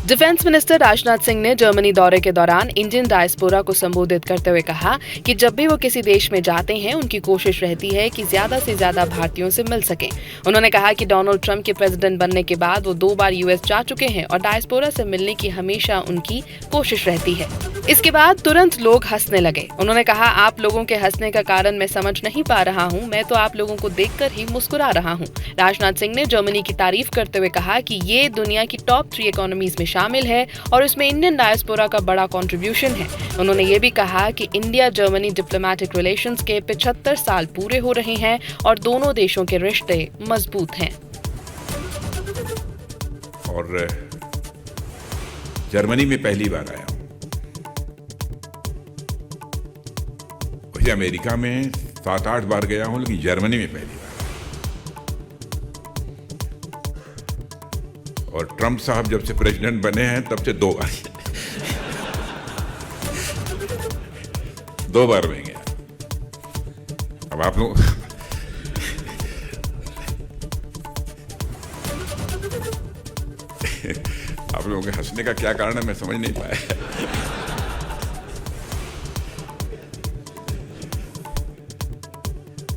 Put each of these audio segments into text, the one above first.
Defence minister Rajnath Singh ने Germany दौरे के दौरान इंडियन डायस्पोरा को संबोधित करते हुए कहा कि जब भी वो किसी देश में जाते हैं उनकी कोशिश रहती है कि ज्यादा से ज्यादा भारतीयों से मिल सकें। उन्होंने कहा कि डोनाल्ड ट्रंप के प्रेसिडेंट बनने के बाद वो 2 बार यूएस जा चुके हैं और डायस्पोरा से मिलने की हमेशा उनकी कोशिश रहती है। इसके बाद तुरंत लोग हंसने लगे। उन्होंने कहा, आप लोगों के हंसने का कारण मैं समझ नहीं पा रहा हूँ, मैं तो आप लोगों को देखकर ही मुस्कुरा रहा हूँ। राजनाथ सिंह ने जर्मनी की तारीफ करते हुए कहा कि ये दुनिया की टॉप 3 इकोनॉमीज में शामिल है और इसमें इंडियन डायस्पोरा का बड़ा कंट्रीब्यूशन है। उन्होंने ये भी कहा कि इंडिया जर्मनी डिप्लोमेटिक रिलेशंस के 75 साल पूरे हो रहे हैं और दोनों देशों के रिश्ते मजबूत हैं। और जर्मनी में पहली बार आया हूं। वही अमेरिका में 7-8 बार गया हूं, लेकिन जर्मनी में पहली बार। और ट्रंप साहब जब से प्रेसिडेंट बने हैं तब से 2 बार 2 बार में गया। अब आप लोग आप लोगों के हंसने का क्या कारण है मैं समझ नहीं पाया।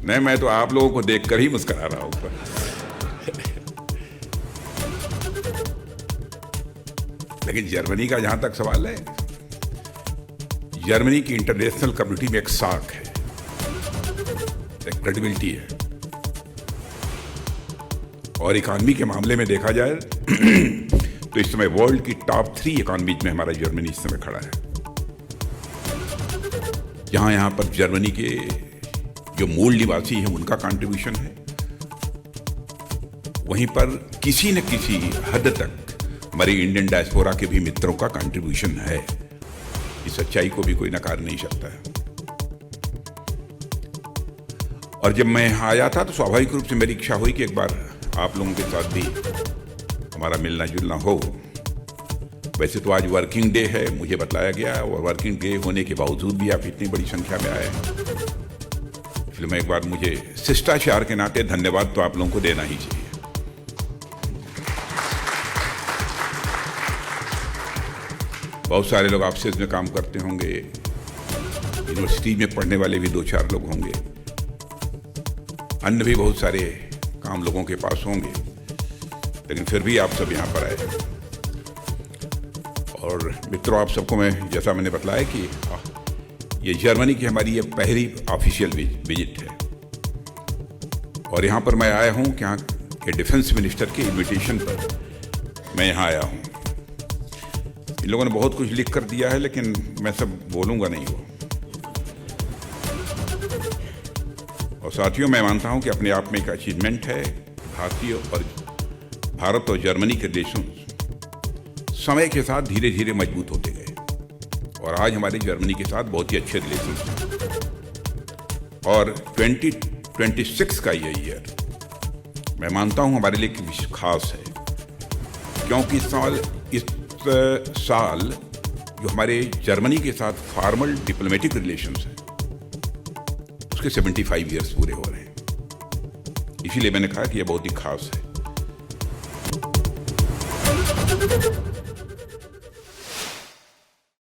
नहीं, मैं तो आप लोगों को देखकर ही मुस्कुरा रहा हूं। लेकिन जर्मनी का जहां तक सवाल है, जर्मनी की इंटरनेशनल कम्युनिटी में एक साख है, एक क्रेडिबिलिटी है। और इकॉनमी के मामले में देखा जाए तो इस समय वर्ल्ड की टॉप 3 इकॉनमीज में हमारा जर्मनी इस समय खड़ा है। यहाँ पर जर्मनी के जो मूल निवासी हैं उनका कंट्रीब्यूशन है, वहीं पर किसी न किसी हद तक हमारी इंडियन डायस्पोरा के भी मित्रों का कंट्रीब्यूशन है। इस सच्चाई को भी कोई नकार नहीं सकता है। और जब मैं यहाँ आया था तो स्वाभाविक रूप से मेरी इच्छा हुई कि एक बार आप लोगों के साथ भी हमारा मिलना जुलना हो। वैसे तो आज वर्किंग डे है, मुझे बताया गया, और वर्किंग डे होने के बावजूद भी आप इतनी बड़ी संख्या में आए हैं, इसलिए मैं एक बार मुझे शिष्टाचार के नाते धन्यवाद तो आप लोगों को देना ही चाहिए। बहुत सारे लोग ऑफिस में काम करते होंगे, यूनिवर्सिटी में पढ़ने वाले भी 2-4 लोग होंगे, अन्य भी बहुत सारे काम लोगों के पास होंगे, लेकिन फिर भी आप सब यहाँ पर आए। और मित्रों, आप सबको मैं जैसा मैंने बताया कि ये जर्मनी की हमारी ये पहली ऑफिशियल विजिट है। और यहाँ पर मैं आया हूँ कि यहाँ के डिफेंस मिनिस्टर के इन्विटेशन पर मैं यहाँ आया हूँ। इन लोगों ने बहुत कुछ लिख कर दिया है, लेकिन मैं सब बोलूँगा नहीं वो। और साथियों, मैं मानता हूँ कि अपने आप में एक अचीवमेंट है। भारत और जर्मनी के रिलेशन समय के साथ धीरे धीरे मजबूत होते गए और आज हमारे जर्मनी के साथ बहुत ही अच्छे रिलेशन हैं। और 2026 का ये ईयर मैं मानता हूँ हमारे लिए खास है, क्योंकि इस साल जो हमारे जर्मनी के साथ फॉर्मल डिप्लोमेटिक रिलेशंस हैं उसके 75 ईयर्स पूरे हो रहे हैं। इसीलिए मैंने कहा कि यह बहुत ही खास है।